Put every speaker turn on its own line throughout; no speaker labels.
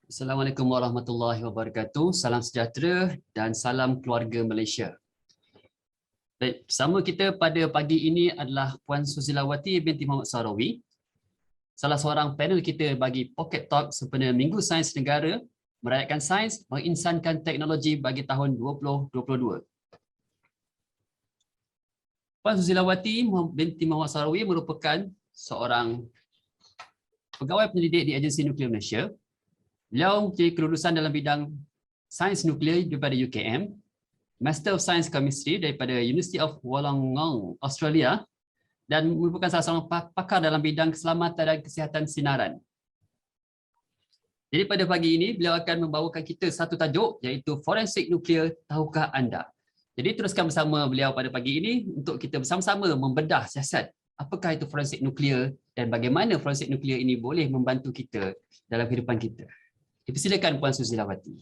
Assalamualaikum warahmatullahi wabarakatuh. Salam sejahtera dan salam keluarga Malaysia. Baik, bersama kita pada pagi ini adalah Puan Suzilawati binti Muhammad Sahrawi, salah seorang panel kita bagi Pocket Talk sempena Minggu Sains Negara merayakan sains menginsankan teknologi bagi tahun 2022. Puan Suzilawati binti Muhammad Sahrawi merupakan seorang pegawai penyelidik di Agensi Nuklear Malaysia. Beliau mempunyai kelulusan dalam bidang sains nuklear daripada UKM, Master of Science Chemistry daripada University of Wollongong, Australia, dan merupakan salah seorang pakar dalam bidang keselamatan dan kesihatan sinaran. Jadi pada pagi ini, beliau akan membawakan kita satu tajuk iaitu Forensik Nuklear, Tahukah Anda? Jadi teruskan bersama beliau pada pagi ini untuk kita bersama-sama membedah siasat apakah itu forensik nuklear dan bagaimana forensik nuklear ini boleh membantu kita dalam kehidupan kita. Dipersilakan Puan Suzilawati.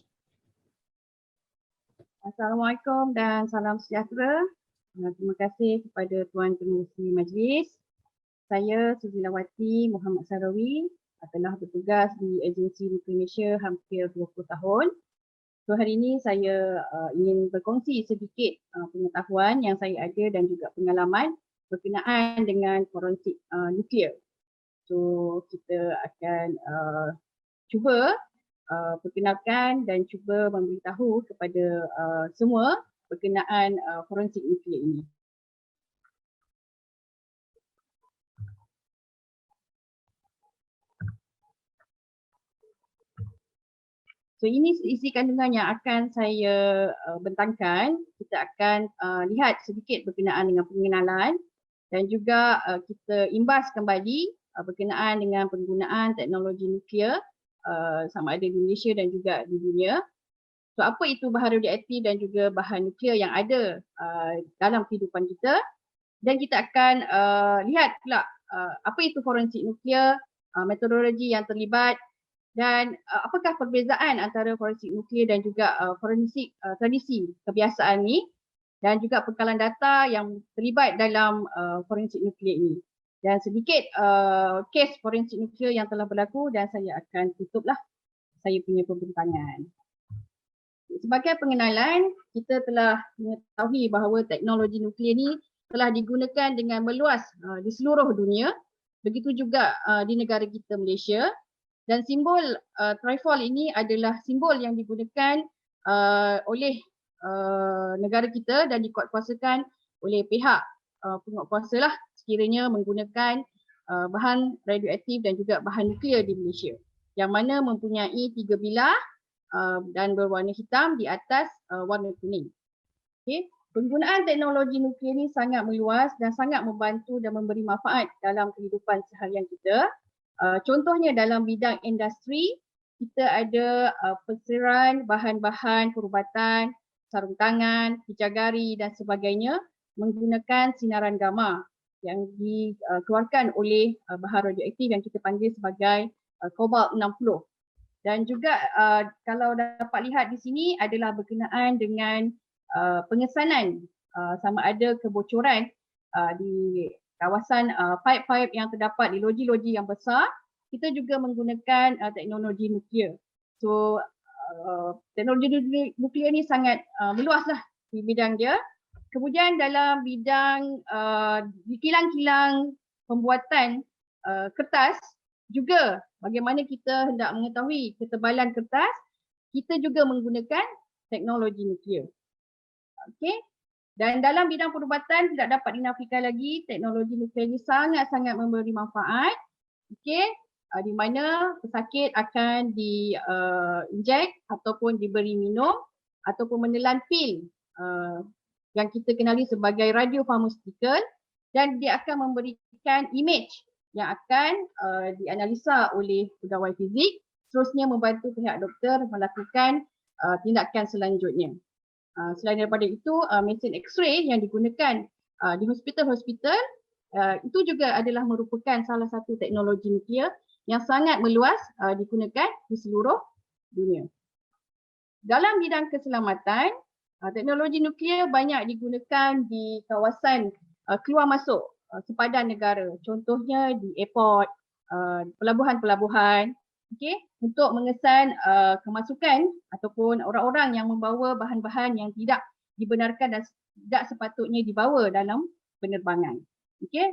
Assalamualaikum dan salam sejahtera. Terima kasih kepada Tuan Pengerusi Majlis. Saya Suzilawati Muhammad Sahrawi, telah bertugas di Agensi Nuklear Malaysia hampir 20 tahun. So hari ini saya ingin berkongsi sedikit pengetahuan yang saya ada dan juga pengalaman berkenaan dengan forensik nuklear. So kita akan cuba perkenalkan dan cuba memberitahu kepada semua berkenaan forensik nuklear ini. So ini isi kandungan yang akan saya bentangkan. Kita akan lihat sedikit berkenaan dengan pengenalan dan juga kita imbas kembali berkenaan dengan penggunaan teknologi nuklear sama ada di Malaysia dan juga di dunia. So apa itu bahan radioaktif dan juga bahan nuklear yang ada dalam kehidupan kita, dan kita akan lihat pula apa itu forensik nuklear, metodologi yang terlibat dan apakah perbezaan antara forensik nuklear dan juga forensik tradisi kebiasaan ni, dan juga pengkalan data yang terlibat dalam forensik nuklear ini. Dan sedikit kes forensik nuklear yang telah berlaku dan saya akan tutuplah saya punya pembentangan. Sebagai pengenalan, kita telah mengetahui bahawa teknologi nuklear ni telah digunakan dengan meluas di seluruh dunia. Begitu juga di negara kita Malaysia. Dan simbol trifol ini adalah simbol yang digunakan oleh negara kita dan dikuatkuasakan oleh pihak penguatkuasa lah sekiranya menggunakan bahan radioaktif dan juga bahan nuklear di Malaysia, yang mana mempunyai 3 bilah dan berwarna hitam di atas warna kuning. Okay. Penggunaan teknologi nuklear ini sangat meluas dan sangat membantu dan memberi manfaat dalam kehidupan seharian kita. Contohnya dalam bidang industri, kita ada penseran bahan-bahan perubatan, sarung tangan, pijagari dan sebagainya menggunakan sinaran gamma yang dikeluarkan oleh bahan radioaktif yang kita panggil sebagai Cobalt 60. Dan juga kalau dapat lihat di sini adalah berkenaan dengan pengesanan sama ada kebocoran di kawasan pipe-pipe yang terdapat di loji-loji yang besar. Kita juga menggunakan teknologi nuklear. So teknologi nuklear ni sangat meluaslah di bidang dia. Kemudian dalam bidang di kilang-kilang pembuatan kertas juga, bagaimana kita hendak mengetahui ketebalan kertas, kita juga menggunakan teknologi nuklear. Okey. Dan dalam bidang perubatan tidak dapat dinafikan lagi, teknologi nuklear ini sangat-sangat memberi manfaat. Okey. Di mana pesakit akan diinjek ataupun diberi minum ataupun menelan pil yang kita kenali sebagai radiopharmaceutical, dan dia akan memberikan image yang akan dianalisa oleh pegawai fizik, seterusnya membantu pihak doktor melakukan tindakan selanjutnya. Selain daripada itu, mesin X-ray yang digunakan di hospital-hospital itu juga adalah merupakan salah satu teknologi nuklear yang sangat meluas digunakan di seluruh dunia. Dalam bidang keselamatan, teknologi nuklear banyak digunakan di kawasan keluar masuk sepadan negara. Contohnya di airport, pelabuhan-pelabuhan, okey, untuk mengesan kemasukan ataupun orang-orang yang membawa bahan-bahan yang tidak dibenarkan dan tidak sepatutnya dibawa dalam penerbangan. Okey,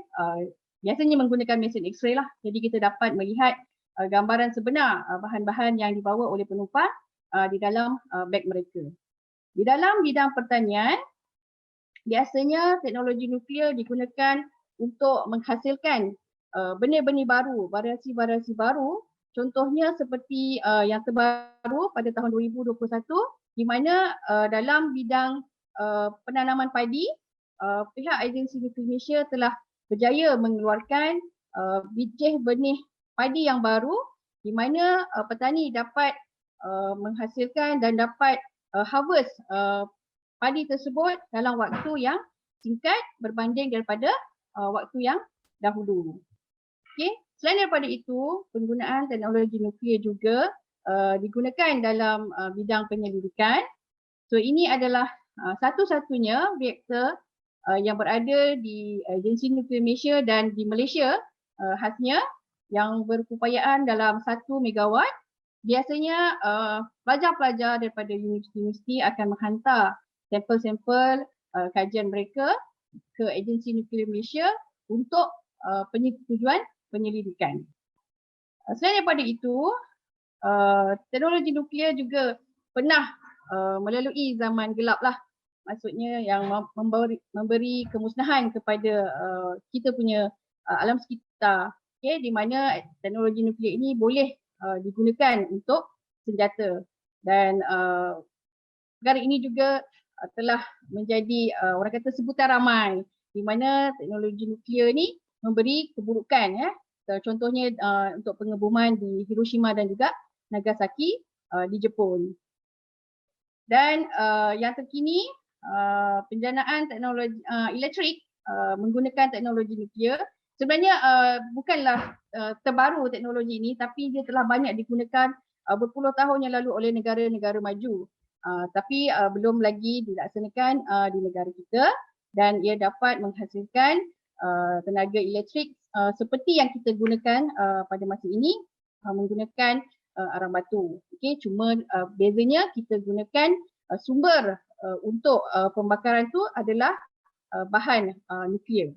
biasanya menggunakan mesin X-ray lah. Jadi kita dapat melihat gambaran sebenar bahan-bahan yang dibawa oleh penumpang di dalam beg mereka. Di dalam bidang pertanian, biasanya teknologi nuklear digunakan untuk menghasilkan benih-benih baru, variasi-variasi baru. Contohnya seperti yang terbaru pada tahun 2021 di mana dalam bidang penanaman padi, pihak agensi nuklear Malaysia telah berjaya mengeluarkan biji benih padi yang baru di mana petani dapat menghasilkan dan dapat harvest padi tersebut dalam waktu yang singkat berbanding daripada waktu yang dahulu. Okey, selain daripada itu, penggunaan teknologi nuklear juga digunakan dalam bidang penyelidikan. So ini adalah satu-satunya reaktor yang berada di Agensi Nuklear Malaysia dan di Malaysia khasnya yang berkeupayaan dalam 1 megawatt. Biasanya pelajar-pelajar daripada universiti-universiti akan menghantar sampel-sampel kajian mereka ke Agensi Nuklear Malaysia untuk tujuan penyelidikan. Selain daripada itu, teknologi nuklear juga pernah melalui zaman gelap lah. Maksudnya yang memberi kemusnahan kepada kita punya alam sekitar. Okay, di mana teknologi nuklear ini boleh digunakan untuk senjata. Dan perkara ini juga telah menjadi orang kata sebutan ramai di mana teknologi nuklear ni memberi keburukan ya. Contohnya untuk pengeboman di Hiroshima dan juga Nagasaki di Jepun. Dan yang terkini penjanaan teknologi elektrik menggunakan teknologi nuklear sebenarnya bukanlah terbaru teknologi ini tapi dia telah banyak digunakan berpuluh tahun yang lalu oleh negara-negara maju. Tapi belum lagi dilaksanakan di negara kita dan ia dapat menghasilkan tenaga elektrik seperti yang kita gunakan pada masa ini menggunakan arang batu. Okey, cuma bezanya kita gunakan sumber untuk pembakaran tu adalah bahan nuklear.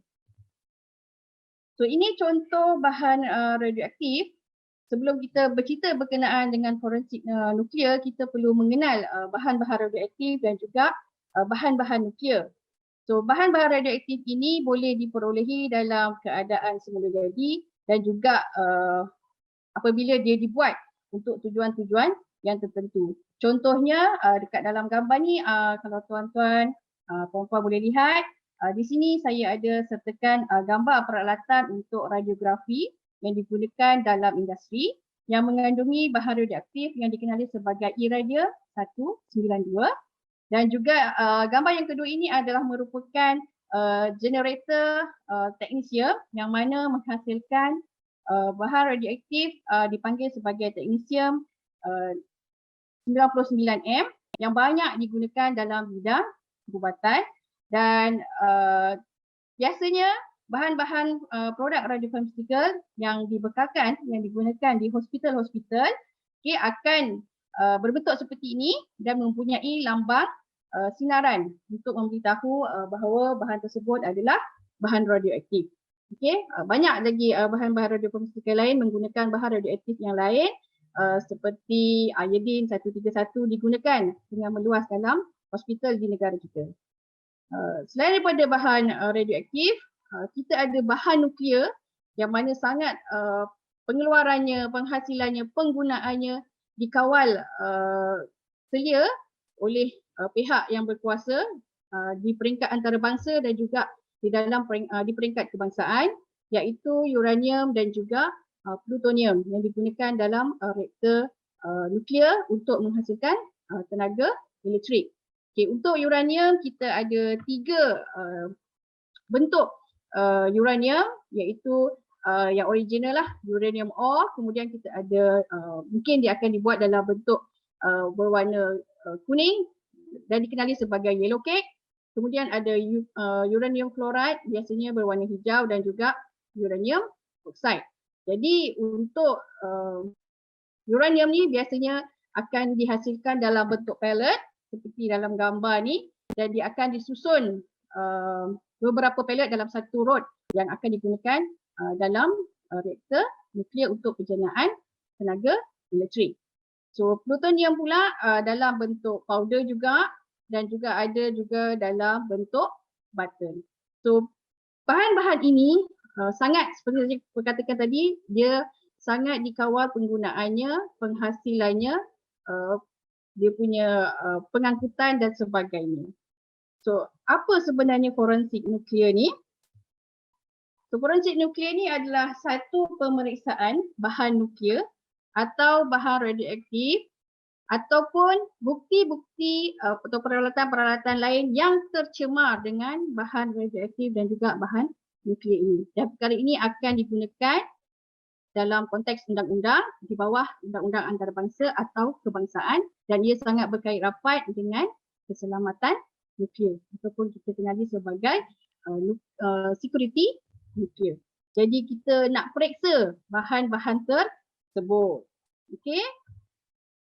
So ini contoh bahan radioaktif. Sebelum kita bercerita berkenaan dengan forensik nuklear, kita perlu mengenal bahan-bahan radioaktif dan juga bahan-bahan nuklear. So bahan-bahan radioaktif ini boleh diperolehi dalam keadaan semula jadi dan juga apabila dia dibuat untuk tujuan-tujuan yang tertentu. Contohnya dekat dalam gambar ni kalau tuan-tuan puan-puan boleh lihat di sini saya ada sertakan gambar peralatan untuk radiografi yang digunakan dalam industri yang mengandungi bahan radioaktif yang dikenali sebagai iradia 192 dan juga gambar yang kedua ini adalah merupakan generator teknisia yang mana menghasilkan bahan radioaktif dipanggil sebagai teknisium 99M yang banyak digunakan dalam bidang perubatan dan biasanya bahan-bahan produk radiofarmaceutical yang dibekalkan, yang digunakan di hospital-hospital akan berbentuk seperti ini dan mempunyai lambang sinaran untuk memberitahu bahawa bahan tersebut adalah bahan radioaktif. Banyak lagi bahan-bahan radiofarmaceutical lain menggunakan bahan radioaktif yang lain seperti iodine 131 digunakan dengan meluas dalam hospital di negara kita. Selain daripada bahan radioaktif, kita ada bahan nuklear yang mana sangat pengeluarannya, penghasilannya, penggunaannya dikawal selia oleh pihak yang berkuasa di peringkat antarabangsa dan juga di peringkat kebangsaan iaitu uranium dan juga plutonium yang digunakan dalam reaktor nuklear untuk menghasilkan tenaga elektrik. Untuk uranium kita ada 3 bentuk uranium iaitu yang original lah uranium ore, kemudian kita ada mungkin dia akan dibuat dalam bentuk berwarna kuning dan dikenali sebagai yellow cake. Kemudian ada uranium fluoride biasanya berwarna hijau dan juga uranium oxide. Jadi untuk Uranium ni biasanya akan dihasilkan dalam bentuk pellet seperti dalam gambar ni, dan dia akan disusun beberapa pellet dalam satu rod yang akan digunakan dalam reaktor nuklear untuk penjenayaan tenaga elektrik. So plutonium pula dalam bentuk powder juga, dan juga ada juga dalam bentuk button. So bahan-bahan ini sangat, seperti saya katakan tadi, dia sangat dikawal penggunaannya, penghasilannya, dia punya pengangkutan dan sebagainya. So apa sebenarnya forensik nuklear ni? So forensik nuklear ni adalah satu pemeriksaan bahan nuklear atau bahan radioaktif ataupun bukti-bukti atau peralatan-peralatan lain yang tercemar dengan bahan radioaktif dan juga bahan nuklear ini. Dan perkara ini akan digunakan dalam konteks undang-undang di bawah undang-undang antarabangsa atau kebangsaan, dan ia sangat berkait rapat dengan keselamatan nuklear ataupun kita kenali sebagai security nuklear. Jadi kita nak periksa bahan-bahan tersebut. Okey.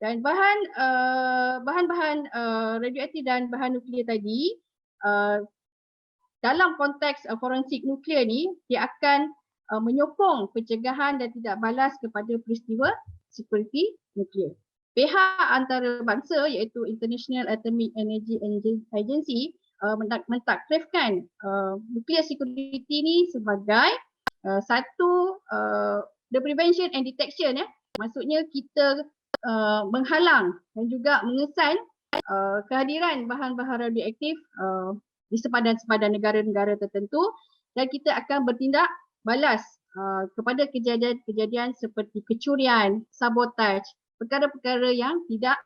Dan bahan-bahan radioaktif dan bahan nuklear tadi dalam konteks forensik nuklear ni, dia akan menyokong pencegahan dan tidak balas kepada peristiwa security nuklear. Pihak antarabangsa iaitu International Atomic Energy Agency mentakrifkan nuclear security ni sebagai satu the prevention and detection, maksudnya kita menghalang dan juga mengesan kehadiran bahan-bahan radioaktif di sepadan-sepadan negara-negara tertentu, dan kita akan bertindak balas kepada kejadian-kejadian seperti kecurian, sabotaj, perkara-perkara yang tidak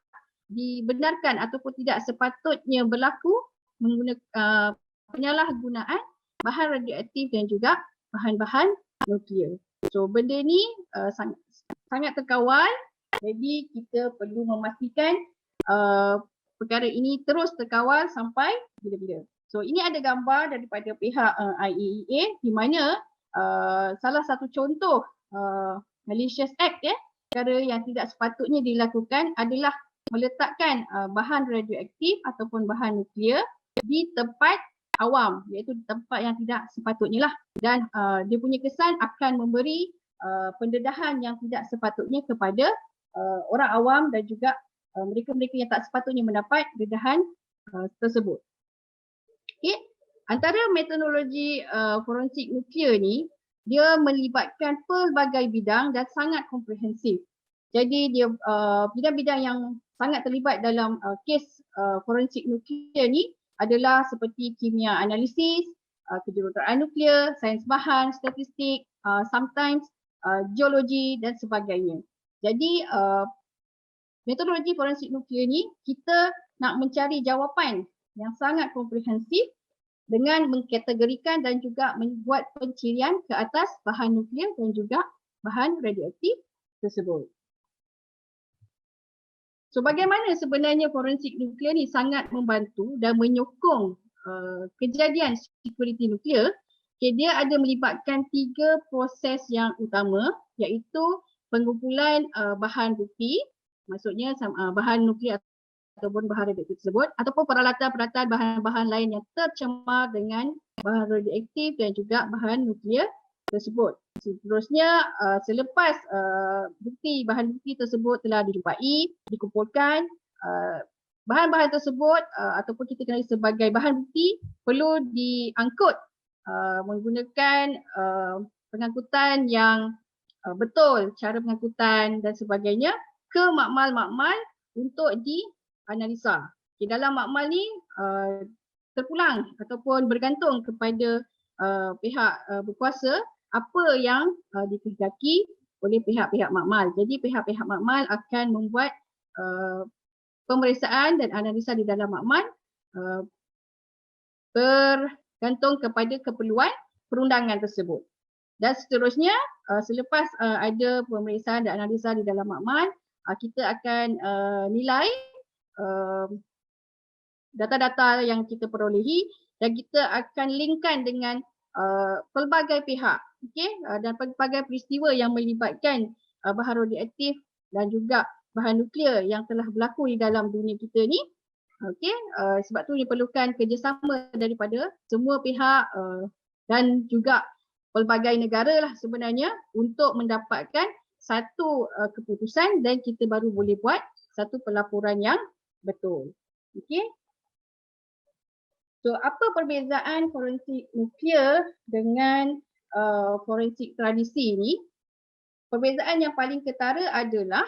dibenarkan ataupun tidak sepatutnya berlaku menggunakan penyalahgunaan bahan radioaktif dan juga bahan-bahan nuklear. So benda ni sangat terkawal, jadi kita perlu memastikan perkara ini terus terkawal sampai bila-bila. So ini ada gambar daripada pihak IAEA di mana salah satu contoh malicious act, perkara yang tidak sepatutnya dilakukan adalah meletakkan bahan radioaktif ataupun bahan nuklear di tempat awam, iaitu di tempat yang tidak sepatutnya lah, dan dia punya kesan akan memberi pendedahan yang tidak sepatutnya kepada orang awam dan juga mereka-mereka yang tak sepatutnya mendapat dedahan tersebut. Okay. Antara metodologi forensik nuklear ni, dia melibatkan pelbagai bidang dan sangat komprehensif. Jadi dia bidang-bidang yang sangat terlibat dalam kes forensik nuklear ni adalah seperti kimia analisis, kejuruteraan nuklear, sains bahan, statistik, sometimes geologi dan sebagainya. Jadi metodologi forensik nuklear ni kita nak mencari jawapan yang sangat komprehensif dengan mengkategorikan dan juga membuat pencirian ke atas bahan nuklear dan juga bahan radioaktif tersebut. So bagaimana sebenarnya forensik nuklear ni sangat membantu dan menyokong kejadian security nuklear? Okay, dia ada melibatkan 3 proses yang utama, iaitu pengumpulan bahan bukti, maksudnya bahan nuklear ataupun bahan radioaktif tersebut, ataupun peralatan-peralatan bahan-bahan lain yang tercemar dengan bahan radioaktif dan juga bahan nuklear tersebut. Seterusnya, selepas bahan bukti tersebut telah dijumpai, dikumpulkan, bahan-bahan tersebut ataupun kita kenali sebagai bahan bukti perlu diangkut menggunakan pengangkutan yang betul, cara pengangkutan dan sebagainya ke makmal-makmal untuk dianalisa. Okay, dalam makmal ni terpulang ataupun bergantung kepada pihak berkuasa apa yang dikehendaki oleh pihak-pihak makmal. Jadi pihak-pihak makmal akan membuat pemeriksaan dan analisa di dalam makmal bergantung kepada keperluan perundangan tersebut. Dan seterusnya, selepas ada pemeriksaan dan analisa di dalam makmal, kita akan nilai data-data yang kita perolehi dan kita akan linkkan dengan pelbagai pihak, okay? Dan pelbagai peristiwa yang melibatkan bahan radioaktif dan juga bahan nuklear yang telah berlaku di dalam dunia kita ni. Okey, sebab tu diperlukan kerjasama daripada semua pihak dan juga pelbagai negara lah sebenarnya untuk mendapatkan satu keputusan dan kita baru boleh buat satu pelaporan yang betul. Okey. So apa perbezaan forensik nuklear dengan forensik tradisi ni? Perbezaan yang paling ketara adalah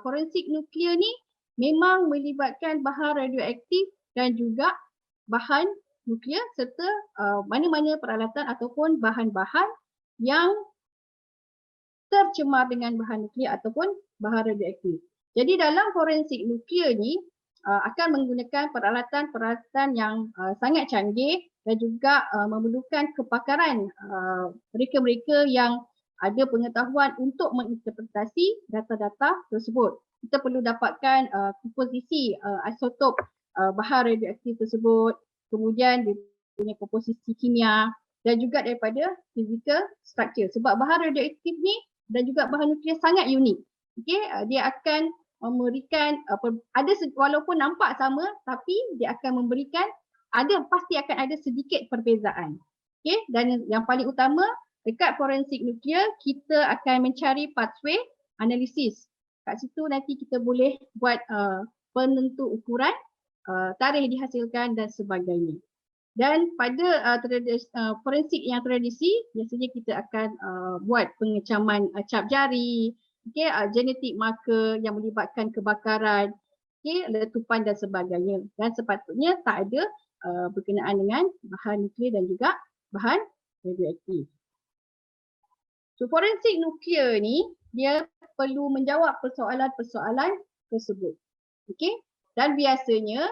forensik nuklear ni memang melibatkan bahan radioaktif dan juga bahan nuklear serta mana-mana peralatan ataupun bahan-bahan yang tercemar dengan bahan nuklear ataupun bahan radioaktif. Jadi dalam forensik nuklear ni akan menggunakan peralatan-peralatan yang sangat canggih dan juga memerlukan kepakaran mereka-mereka yang ada pengetahuan untuk menginterpretasi data-data tersebut. Kita perlu dapatkan komposisi isotop bahan radioaktif tersebut, kemudian dia punya komposisi kimia dan juga daripada physical structure. Sebab bahan radioaktif ni dan juga bahan nuklear sangat unik. Okey, dia akan memberikan walaupun nampak sama tapi dia akan memberikan pasti akan ada sedikit perbezaan. Okey, dan yang paling utama dekat forensik nuklear kita akan mencari pathway analisis. Kat situ nanti kita boleh buat penentu ukuran, tarikh dihasilkan dan sebagainya. Dan pada forensik yang tradisi biasanya kita akan buat pengecaman cap jari, genetik marker yang melibatkan kebakaran, letupan dan sebagainya. Dan sepatutnya tak ada berkenaan dengan bahan nuklear dan juga bahan radioaktif. So forensik nuklear ni dia perlu menjawab persoalan-persoalan tersebut. Okey? Dan biasanya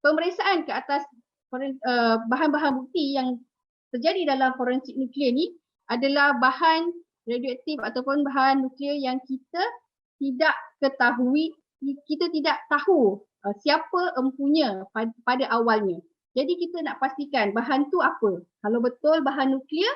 pemeriksaan ke atas bahan-bahan bukti yang terjadi dalam forensik nuklear ni adalah bahan radioaktif ataupun bahan nuklear yang kita tidak ketahui, kita tidak tahu siapa empunya pada awalnya. Jadi kita nak pastikan bahan tu apa. Kalau betul bahan nuklear,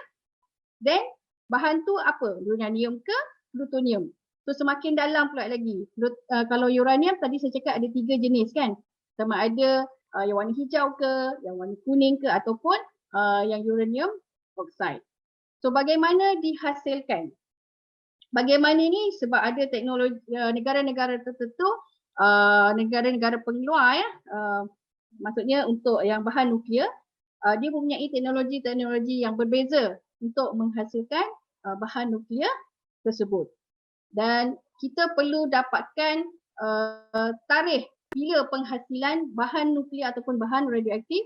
then bahan tu apa? Uranium ke plutonium? So semakin dalam pula lagi. Kalau uranium tadi saya cakap ada 3 jenis kan. Sama ada yang warna hijau ke, yang warna kuning ke ataupun yang uranium oxide. So bagaimana dihasilkan? Bagaimana ni? Sebab ada teknologi negara-negara tertentu, negara-negara pengeluar ya, maksudnya untuk yang bahan nuklear, dia mempunyai teknologi-teknologi yang berbeza untuk menghasilkan bahan nuklear tersebut. Dan kita perlu dapatkan tarikh bila penghasilan bahan nuklear ataupun bahan radioaktif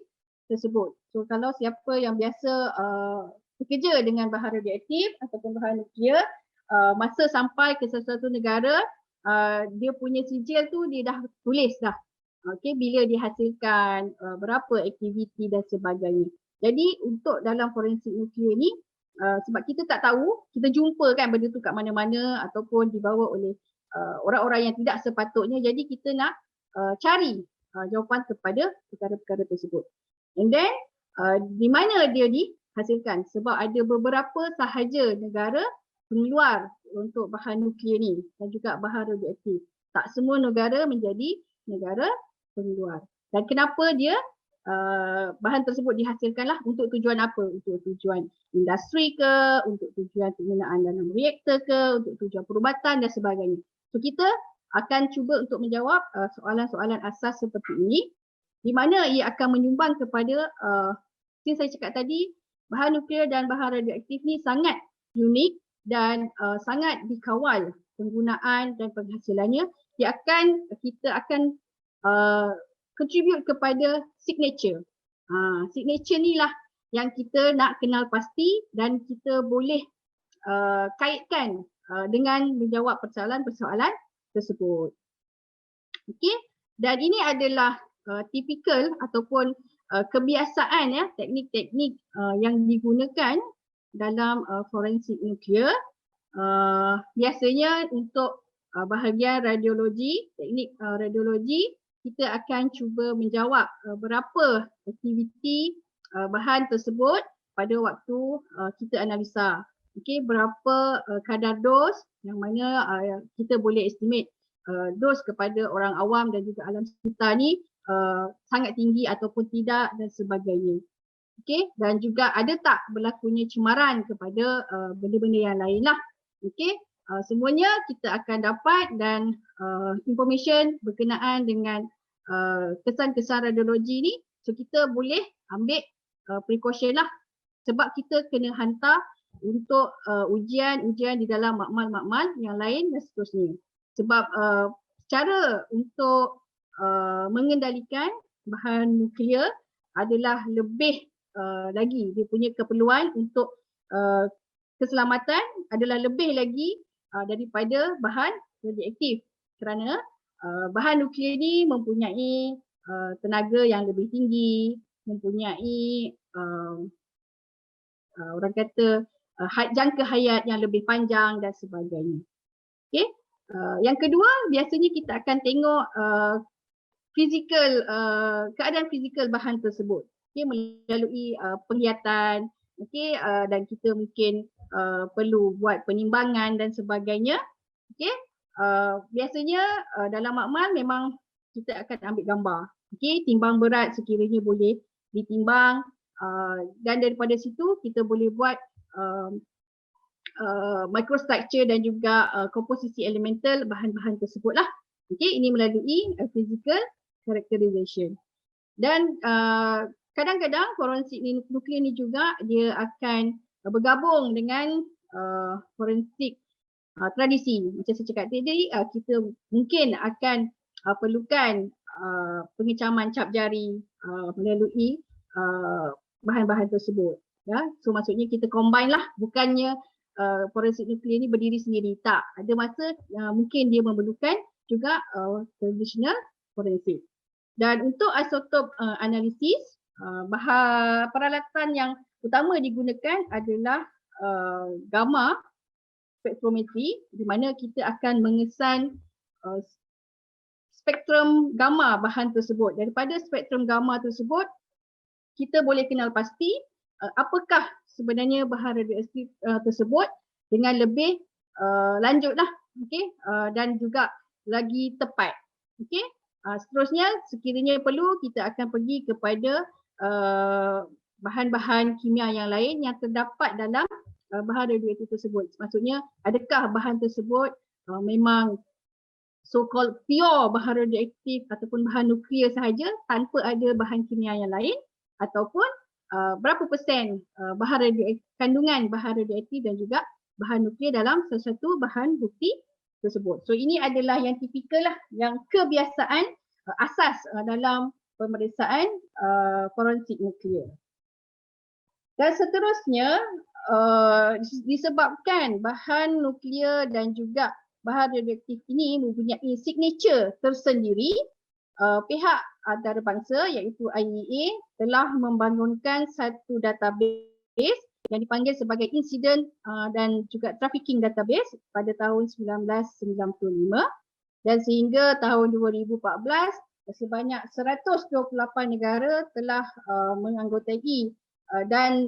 tersebut. So kalau siapa yang biasa bekerja dengan bahan radioaktif ataupun bahan nuklear, masa sampai ke sesuatu negara, dia punya sijil tu dia dah tulis dah. Okey, bila dihasilkan, berapa aktiviti dan sebagainya. Jadi untuk dalam forensik nuklear ni, sebab kita tak tahu, kita jumpa kan benda tu kat mana-mana ataupun dibawa oleh orang-orang yang tidak sepatutnya. Jadi kita nak cari jawapan kepada perkara-perkara tersebut. And then di mana dia dihasilkan? Sebab ada beberapa sahaja negara pengeluar untuk bahan nuklear ni dan juga bahan radioaktif. Tak semua negara menjadi negara pengeluar. Dan kenapa dia bahan tersebut dihasilkanlah untuk tujuan apa? Untuk tujuan industri ke, untuk tujuan penggunaan dalam reaktor ke, untuk tujuan perubatan dan sebagainya. So kita akan cuba untuk menjawab soalan-soalan asas seperti ini, di mana ia akan menyumbang kepada seperti saya cakap tadi, bahan nuklear dan bahan radioaktif ni sangat unik dan sangat dikawal penggunaan dan penghasilannya. Kita akan contribute kepada signature. Signature ni lah yang kita nak kenal pasti dan kita boleh kaitkan dengan menjawab persoalan-persoalan tersebut. Okey, dan ini adalah tipikal ataupun kebiasaan ya, teknik-teknik yang digunakan dalam forensik nuklear. Biasanya untuk bahagian radiologi, teknik radiologi, kita akan cuba menjawab berapa aktiviti bahan tersebut pada waktu kita analisa. okey, berapa kadar dos yang mana kita boleh estimate dos kepada orang awam dan juga alam sekitar ni sangat tinggi ataupun tidak dan sebagainya. Okey, dan juga ada tak berlakunya cemaran kepada benda-benda yang lain lah. Okey, semuanya kita akan dapat dan information berkenaan dengan kesan-kesan radiologi ni, so kita boleh ambil precaution lah, sebab kita kena hantar untuk ujian-ujian di dalam makmal-makmal yang lain dan seterusnya. Sebab cara untuk mengendalikan bahan nuklear adalah lebih lagi, dia punya keperluan untuk keselamatan adalah lebih lagi daripada bahan radioaktif, kerana bahan nuklear ni mempunyai tenaga yang lebih tinggi, mempunyai orang kata jangka hayat yang lebih panjang dan sebagainya. Okey, yang kedua biasanya kita akan tengok keadaan fizikal bahan tersebut, okey, melalui penglihatan, okey, dan kita mungkin perlu buat penimbangan dan sebagainya. Okey, biasanya dalam makmal memang kita akan ambil gambar, okey, timbang berat sekiranya boleh ditimbang, dan daripada situ kita boleh buat microstructure dan juga komposisi elemental bahan-bahan tersebut lah. Okey, ini melalui physical characterization. Dan kadang-kadang forensik nuklear ni juga dia akan bergabung dengan forensik tradisi. Macam saya cakap tadi, kita mungkin akan perlukan pengecaman cap jari melalui bahan-bahan tersebut. Ya, so maksudnya kita combine lah, bukannya forensik nuklear ni berdiri sendiri. Tak, ada masa mungkin dia memerlukan juga traditional forensik. Dan untuk isotop analisis, peralatan yang utama digunakan adalah gamma spektrometri, di mana kita akan mengesan spektrum gamma bahan tersebut. Daripada spektrum gamma tersebut, kita boleh kenal pasti apakah sebenarnya bahan radioaktif tersebut dengan lebih lanjutlah, okey, dan juga lagi tepat. Okey, seterusnya sekiranya perlu kita akan pergi kepada bahan-bahan kimia yang lain yang terdapat dalam bahan radioaktif tersebut. Maksudnya adakah bahan tersebut memang so-called pure bahan radioaktif ataupun bahan nuklear sahaja tanpa ada bahan kimia yang lain, ataupun berapa persen kandungan bahan radioaktif dan juga bahan nuklear dalam sesuatu bahan bukti tersebut. So ini adalah yang tipikal lah, yang kebiasaan asas dalam pemeriksaan forensik nuklear. Dan seterusnya, disebabkan bahan nuklear dan juga bahan radioaktif ini mempunyai signature tersendiri, pihak antarabangsa iaitu IAEA telah membangunkan satu database yang dipanggil sebagai Incident dan juga Trafficking Database pada tahun 1995, dan sehingga tahun 2014 sebanyak 128 negara telah menganggotai dan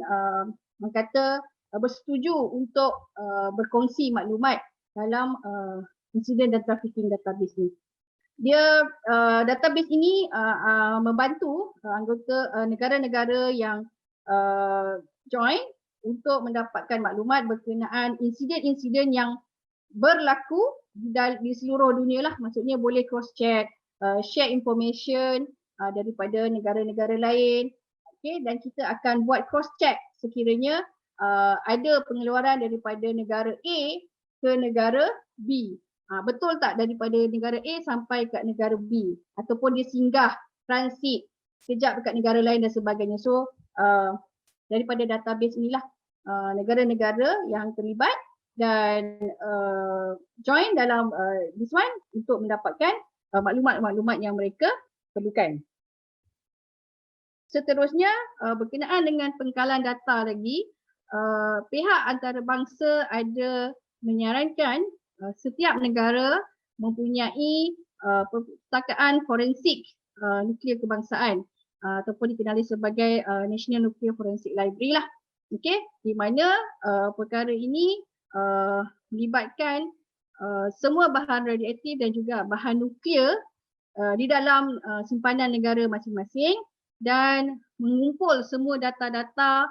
mengkata bersetuju untuk berkongsi maklumat dalam Incident dan Trafficking Database ini. Dia database ini membantu anggota negara-negara yang join untuk mendapatkan maklumat berkenaan insiden-insiden yang berlaku di seluruh dunia lah. Maksudnya boleh cross check, share information daripada negara-negara lain. Okay, dan kita akan buat cross check sekiranya ada pengeluaran daripada negara A ke negara B. Betul tak daripada negara A sampai ke negara B, ataupun dia singgah transit sekejap dekat negara lain dan sebagainya. So daripada database inilah negara-negara yang terlibat dan join dalam this one untuk mendapatkan maklumat-maklumat yang mereka perlukan. Seterusnya berkenaan dengan pengkalan data lagi, pihak antarabangsa ada menyarankan setiap negara mempunyai perpustakaan forensik nuklear kebangsaan ataupun dikenali sebagai National Nuclear Forensic Library lah. Okey, di mana perkara ini melibatkan semua bahan radioaktif dan juga bahan nuklear di dalam simpanan negara masing-masing dan mengumpul semua data-data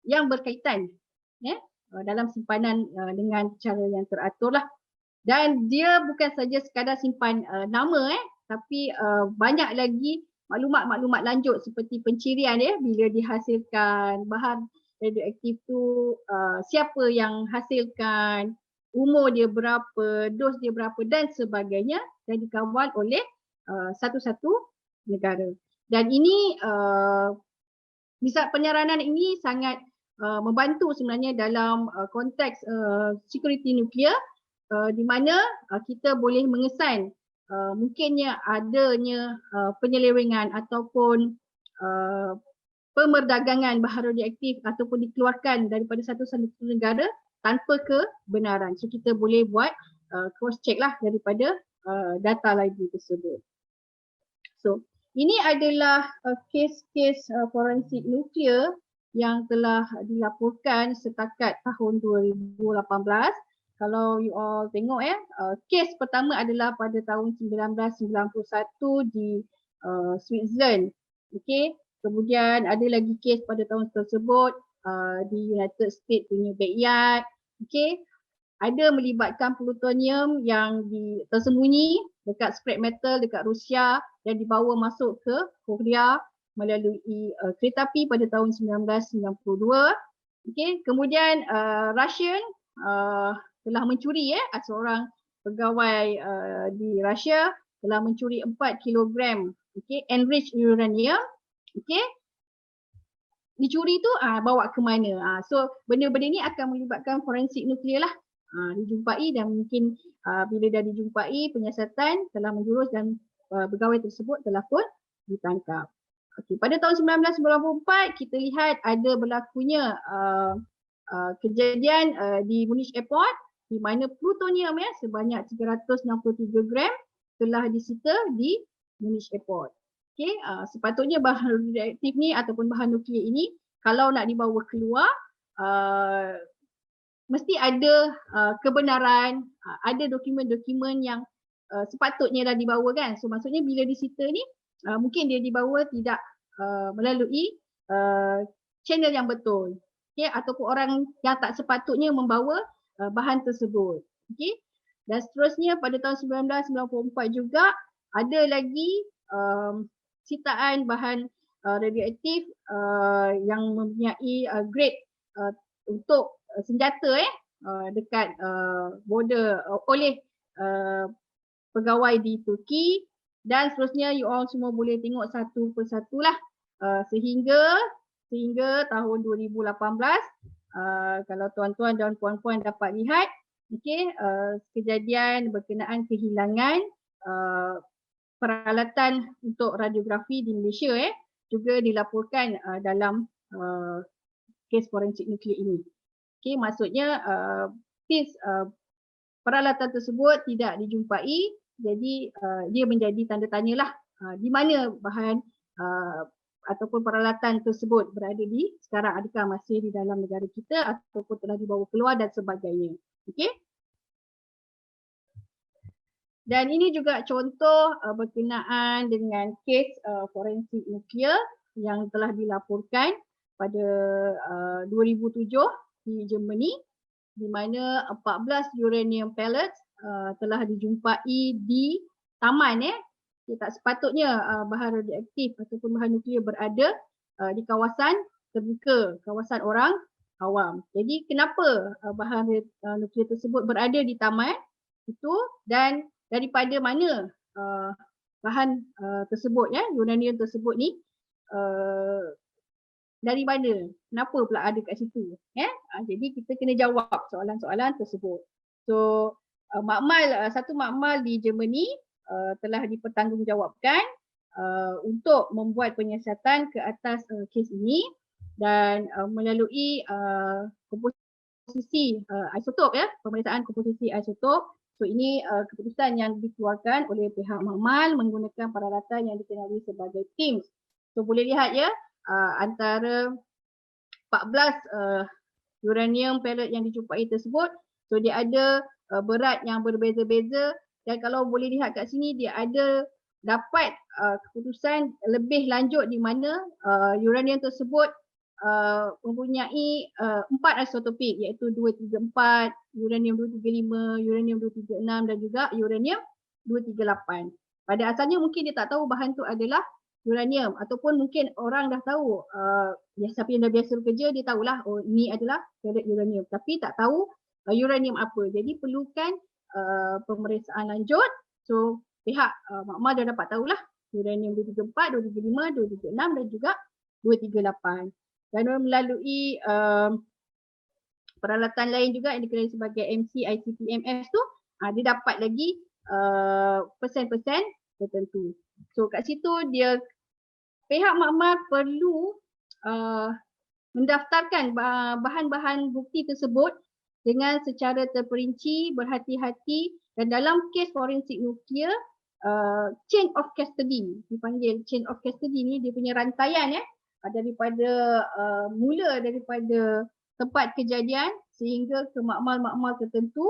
yang berkaitan ya dalam simpanan dengan cara yang teratur lah. Dan dia bukan saja sekadar simpan nama tapi banyak lagi maklumat-maklumat lanjut seperti pencirian bila dihasilkan bahan radioaktif tu, siapa yang hasilkan, umur dia berapa, dos dia berapa dan sebagainya, dan dikawal oleh satu-satu negara. Dan ini misal penyaranan ini sangat membantu sebenarnya dalam konteks security nuklear, di mana kita boleh mengesan mungkinnya adanya penyelewengan ataupun pemerdagangan bahan radioaktif ataupun dikeluarkan daripada satu-satu negara tanpa kebenaran. So kita boleh buat cross check lah daripada data library tersebut. So ini adalah kes-kes forensik nuklear yang telah dilaporkan setakat tahun 2018. Kalau you all tengok kes pertama adalah pada tahun 1991 di Switzerland. Okey, kemudian ada lagi kes pada tahun tersebut di United States punya backyard. Okey, ada melibatkan plutonium yang tersembunyi dekat scrap metal dekat Rusia dan dibawa masuk ke Korea melalui kereta api pada tahun 1992. Okey, kemudian Russian telah mencuri seorang pegawai di Rusia telah mencuri 4 kilogram enriched uranium. Okey, dicuri tu bawa ke mana? So benda-benda ni akan melibatkan forensik nuklear lah. Dijumpai dan mungkin bila dah dijumpai penyiasatan telah menjurus dan pegawai tersebut telah pun ditangkap. Okey, pada tahun 1994 kita lihat ada berlakunya kejadian di Munich Airport di mana plutonium sebanyak 363 gram telah disita di Munich Airport. Okey, sepatutnya bahan radioaktif ni ataupun bahan nuklear ini kalau nak dibawa keluar mesti ada kebenaran, ada dokumen-dokumen yang sepatutnya dah dibawa kan. So maksudnya bila disita ni mungkin dia dibawa tidak melalui channel yang betul. Okey, ataupun orang yang tak sepatutnya membawa bahan tersebut. Okey. Dan seterusnya pada tahun 1994 juga ada lagi sitaan bahan radioaktif yang mempunyai grade untuk senjata dekat border oleh pegawai di Turki, dan seterusnya you all semua boleh tengok satu persatu lah sehingga tahun 2018 kalau tuan-tuan dan puan-puan dapat lihat kejadian berkenaan kehilangan peralatan untuk radiografi di Malaysia juga dilaporkan dalam kes forensik nuklear ini. Okey, maksudnya peralatan tersebut tidak dijumpai, jadi dia menjadi tanda tanyalah di mana bahan ataupun peralatan tersebut berada di sekarang, adakah masih di dalam negara kita ataupun telah dibawa keluar dan sebagainya. Okey. Dan ini juga contoh berkenaan dengan kes forensik nuklear yang telah dilaporkan pada 2007 di Germany, di mana 14 uranium pellets telah dijumpai di taman tak sepatutnya bahan radioaktif ataupun bahan nuklear berada di kawasan terbuka, kawasan orang awam. Jadi kenapa bahan nuklear tersebut berada di taman itu dan daripada mana bahan tersebut uranium tersebut ni dari mana? Kenapa pula ada kat situ? Jadi kita kena jawab soalan-soalan tersebut. So satu makmal di Germany telah dipertanggungjawabkan untuk membuat penyiasatan ke atas kes ini dan melalui komposisi isotop pemeriksaan komposisi isotop. So ini keputusan yang dikeluarkan oleh pihak makmal menggunakan peralatan yang dikenali sebagai TIMS. So boleh lihat antara 14 uranium pellet yang dijumpai tersebut. So dia ada berat yang berbeza-beza, dan kalau boleh lihat kat sini dia ada dapat keputusan lebih lanjut di mana uranium tersebut mempunyai 4 isotopik, iaitu 234, uranium 235, uranium 236 dan juga uranium 238. Pada asalnya mungkin dia tak tahu bahan tu adalah uranium, ataupun mungkin orang dah tahu, siapa yang dah biasa bekerja dia tahulah oh ini adalah pellet uranium, tapi tak tahu uranium apa. Jadi perlukan pemeriksaan lanjut. So pihak makmal dah dapat tahulah uranium 234, 235, 236 dan juga 238. Dan melalui peralatan lain juga yang dikenali sebagai MC ICP-MS tu, dia dapat lagi persen-persen tertentu. So kat situ dia pihak makmal perlu mendaftarkan bahan-bahan bukti tersebut dengan secara terperinci, berhati-hati, dan dalam kes forensik nuklear chain of custody, dipanggil chain of custody ni dia punya rantaian daripada mula daripada tempat kejadian sehingga ke makmal-makmal tertentu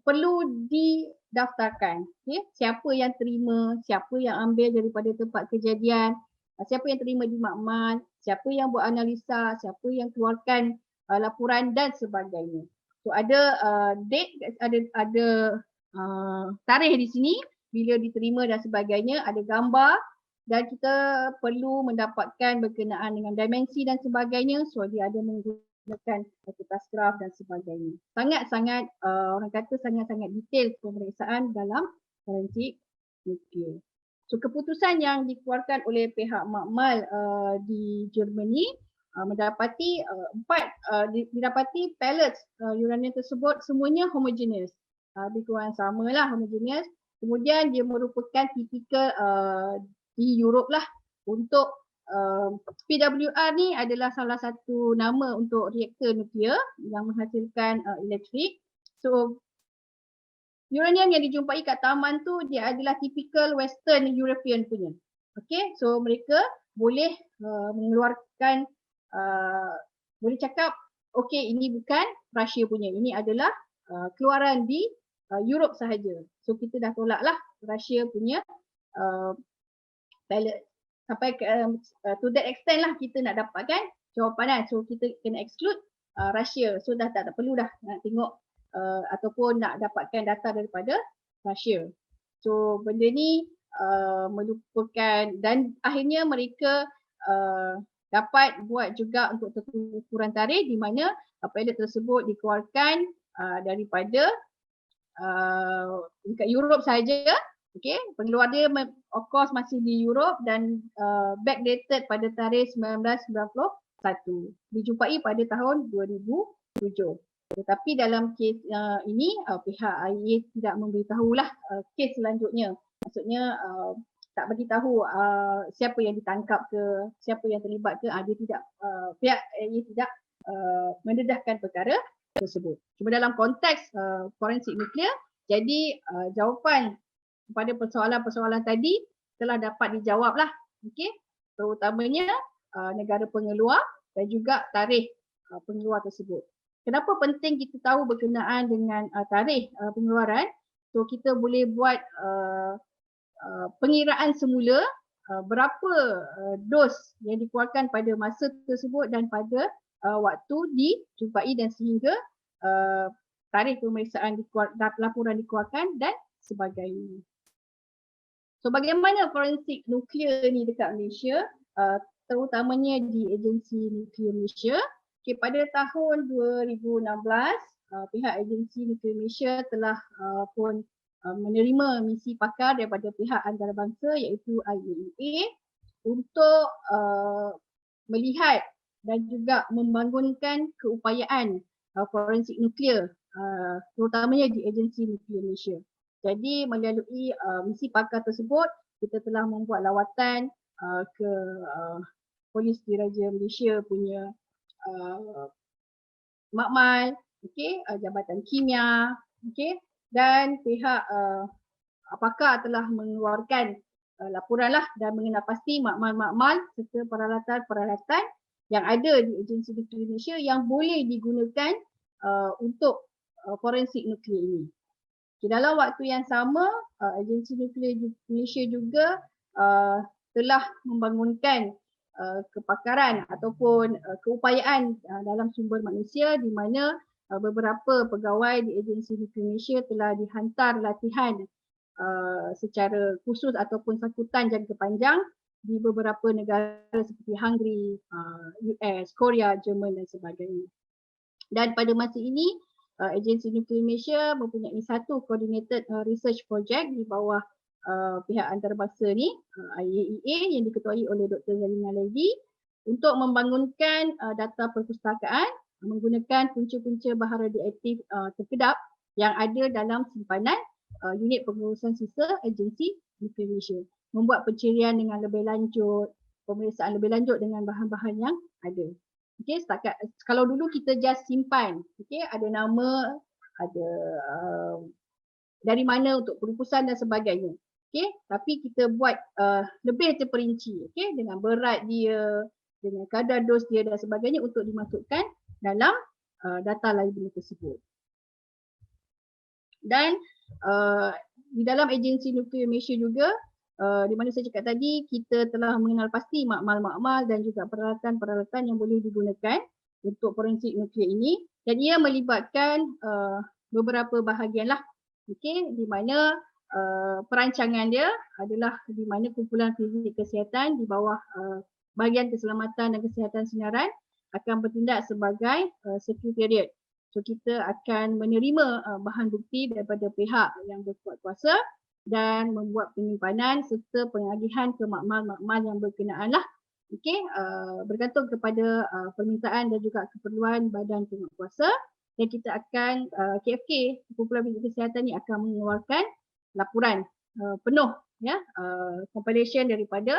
perlu didaftarkan. Okay? Siapa yang terima, siapa yang ambil daripada tempat kejadian, siapa yang terima di makmal, siapa yang buat analisa, siapa yang keluarkan laporan dan sebagainya. So ada date, ada tarikh di sini bila diterima dan sebagainya, ada gambar, dan kita perlu mendapatkan berkenaan dengan dimensi dan sebagainya. So dia ada menggunakan kertas graf dan sebagainya. Sangat-sangat orang kata sangat-sangat detail pemeriksaan dalam forensik nuklear. So keputusan yang dikeluarkan oleh pihak makmal di Germany mendapati didapati pellets uranium tersebut semuanya homogeneous. Lebih kurang samalah homogeneous. Kemudian dia merupakan tipikal di Europe lah untuk PWR ni adalah salah satu nama untuk reaktor nuklear yang menghasilkan elektrik. So uranium yang dijumpai kat taman tu dia adalah typical Western European punya. Okay, so mereka boleh mengeluarkan, boleh cakap okay ini bukan Russia punya, ini adalah keluaran di Europe sahaja. So kita dah tolak lah Russia punya pellet. Sampai to that extent lah kita nak dapatkan jawapan. So kita kena exclude Russia. So dah tak perlu dah nak tengok ataupun nak dapatkan data daripada Russia. So benda ni melupakan, dan akhirnya mereka dapat buat juga untuk terukuran tarikh di mana pellet tersebut dikeluarkan daripada dekat Europe sahaja. Okay, pengeluar dia of course masih di Europe dan backdated pada tarikh 1991. Dijumpai pada tahun 2007. Tetapi dalam kes ini pihak IAEA tidak memberitahulah kes selanjutnya. Maksudnya tak bagi tahu siapa yang ditangkap ke, siapa yang terlibat ke. Dia tidak, pihak IAEA tidak mendedahkan perkara tersebut. Cuma dalam konteks forensik nuklear, jadi jawapan kepada persoalan-persoalan tadi telah dapat dijawablah. Okey, terutamanya negara pengeluar dan juga tarikh pengeluar tersebut. Kenapa penting kita tahu berkenaan dengan tarikh pengeluaran? So kita boleh buat pengiraan semula berapa dos yang dikeluarkan pada masa tersebut dan pada waktu dijumpai dan sehingga tarikh pemeriksaan laporan dikeluarkan dan sebagainya. So bagaimana forensik nuklear ni dekat Malaysia, terutamanya di Agensi Nuklear Malaysia. Okay, pada tahun 2016, pihak Agensi Nuklear Malaysia telah pun menerima misi pakar daripada pihak antarabangsa iaitu IAEA untuk melihat dan juga membangunkan keupayaan forensik nuklear, terutamanya di Agensi Nuklear Malaysia. Jadi melalui misi pakar tersebut, kita telah membuat lawatan ke Polis Diraja Malaysia punya makmal, okay, Jabatan Kimia, okay, dan pihak pakar telah mengeluarkan laporan lah dan mengenal pasti makmal-makmal serta peralatan-peralatan yang ada di Agensi Nuklear Malaysia yang boleh digunakan untuk forensik nuklear ini. Dalam waktu yang sama, Agensi Nuklear Malaysia juga telah membangunkan kepakaran ataupun keupayaan dalam sumber manusia di mana beberapa pegawai di Agensi Nuklear Malaysia telah dihantar latihan secara khusus ataupun sangkutan jangka panjang di beberapa negara seperti Hungary, US, Korea, Jerman dan sebagainya. Dan pada masa ini, Agensi Nuklear Malaysia mempunyai satu coordinated research project di bawah pihak antarabangsa ni, IAEA yang diketuai oleh Dr. Zalina Levy untuk membangunkan data perpustakaan menggunakan punca-punca bahan radioaktif terkedap yang ada dalam simpanan unit pengurusan sisa Agensi Nuklear Malaysia. Membuat pencirian dengan lebih lanjut, pemeriksaan lebih lanjut dengan bahan-bahan yang ada. Okey, setakat kalau dulu kita just simpan, okey, ada nama, ada dari mana untuk perupusan dan sebagainya. Okey, tapi kita buat lebih terperinci, okey, dengan berat dia, dengan kadar dos dia dan sebagainya untuk dimasukkan dalam data library tersebut. Dan di dalam Agensi Nuklear Malaysia juga, di mana saya cakap tadi, kita telah mengenal pasti makmal-makmal dan juga peralatan-peralatan yang boleh digunakan untuk forensik nuklear ini, dan ia melibatkan beberapa bahagian lah, okey, di mana perancangan dia adalah di mana kumpulan fizik kesihatan di bawah bahagian keselamatan dan kesihatan sinaran akan bertindak sebagai sekretariat. So kita akan menerima bahan bukti daripada pihak yang berkuat kuasa dan membuat penyimpanan serta pengagihan ke makmal-makmal yang berkenaan lah. Okey, bergantung kepada permintaan dan juga keperluan badan penguatkuasa, dan kita akan KFK, Kumpulan Fizik Kesihatan ni akan mengeluarkan laporan penuh, ya, compilation daripada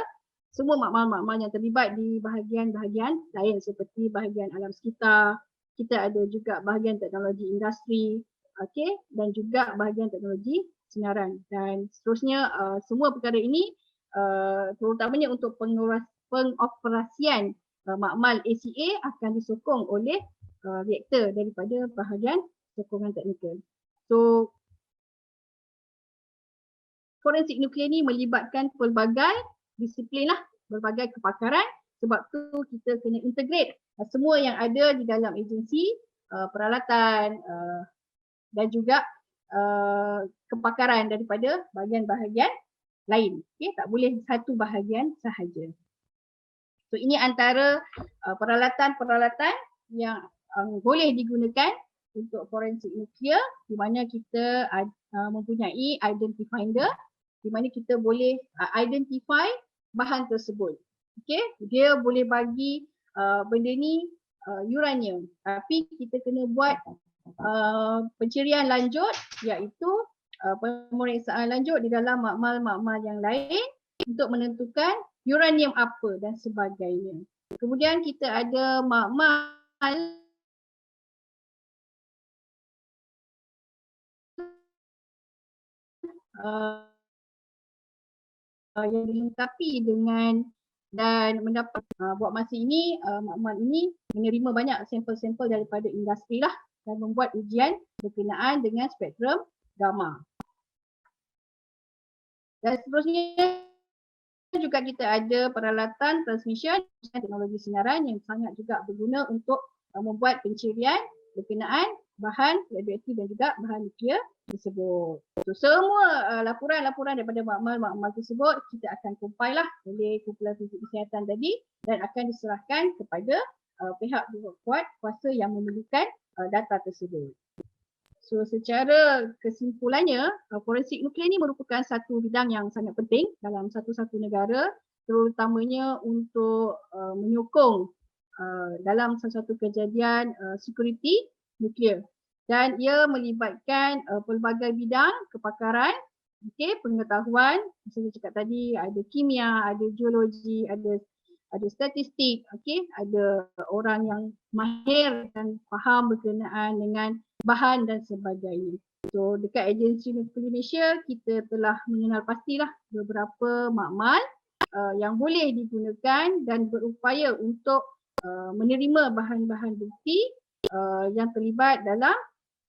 semua makmal-makmal yang terlibat di bahagian-bahagian lain seperti bahagian alam sekitar, kita ada juga bahagian teknologi industri, okey, dan juga bahagian teknologi sinaran, dan seterusnya. Semua perkara ini terutamanya untuk pengoperasian makmal ACA akan disokong oleh reaktor daripada bahagian sokongan teknikal. So forensik nuklear ni melibatkan pelbagai disiplin lah, berbagai kepakaran, sebab tu kita kena integrate semua yang ada di dalam agensi, peralatan dan juga kepakaran daripada bahagian-bahagian lain. Okay? Tak boleh satu bahagian sahaja. So ini antara peralatan-peralatan yang boleh digunakan untuk forensik nuklear, di mana kita mempunyai identifier di mana kita boleh identify bahan tersebut. Okay? Dia boleh bagi benda ni uranium, tapi kita kena buat pencirian lanjut, iaitu pemeriksaan lanjut di dalam makmal-makmal yang lain untuk menentukan uranium apa dan sebagainya. Kemudian kita ada makmal yang dilengkapi dengan dan mendapat buat masa ini makmal ini menerima banyak sampel-sampel daripada industri lah dan membuat ujian berkenaan dengan spektrum gamma. Dan seterusnya juga kita ada peralatan transmission teknologi sinaran yang sangat juga berguna untuk membuat pencirian berkenaan bahan radioaktif dan juga bahan nuklear tersebut. So, semua laporan-laporan daripada makmal-makmal tersebut kita akan compile lah oleh Kumpulan Fizik Kesihatan tadi dan akan diserahkan kepada pihak berkuat kuasa yang memerlukan data tersebut. So secara kesimpulannya, forensik nuklear ini merupakan satu bidang yang sangat penting dalam satu-satu negara, terutamanya untuk menyokong dalam satu-satu kejadian security nuklear, dan ia melibatkan pelbagai bidang kepakaran, okay, pengetahuan, saya cakap tadi ada kimia, ada geologi, ada statistik, okay, ada orang yang mahir dan faham berkenaan dengan bahan dan sebagainya. So dekat Agensi Nuklear Malaysia kita telah mengenal pastilah beberapa makmal yang boleh digunakan dan berupaya untuk menerima bahan-bahan bukti yang terlibat dalam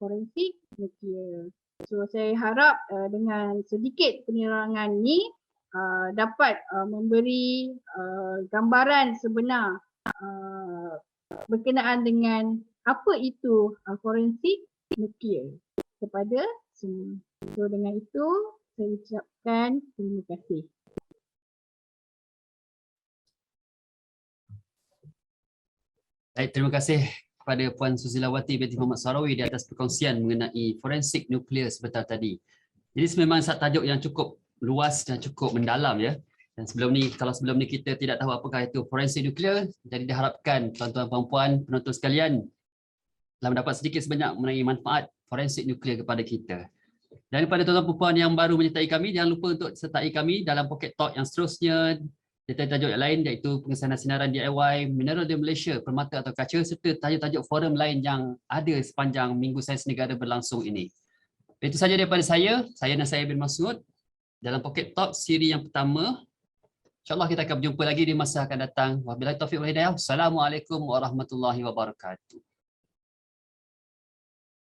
forensik nuklear. So saya harap dengan sedikit penerangan ni dapat memberi gambaran sebenar berkenaan dengan apa itu forensik nuklear kepada semua. So dengan itu saya ucapkan terima kasih.
Baik, terima kasih kepada Puan Suzilawati binti Muhammad Sarawi di atas perkongsian mengenai forensik nuklear sebentar tadi. Jadi memang tajuk yang cukup luas dan cukup mendalam ya. Dan kalau sebelum ni kita tidak tahu apakah itu forensik nuklear, jadi diharapkan tuan-tuan puan-puan penonton sekalian telah mendapat sedikit sebanyak mengenai manfaat forensik nuklear kepada kita. Dan kepada tuan-tuan puan-puan yang baru menyertai kami, jangan lupa untuk sertai kami dalam Pocket Talk yang seterusnya. Tajuk yang lain iaitu pengesanan sinaran DIY, mineral di Malaysia, permata atau kaca serta tajuk-tajuk forum lain yang ada sepanjang Minggu Sains Negara berlangsung ini. Itu sahaja daripada saya Nasir bin Masud dalam Pocket Talk siri yang pertama. InsyaAllah kita akan berjumpa lagi di masa akan datang. Wabillahi taufiq wal hidayah. Assalamualaikum warahmatullahi wabarakatuh.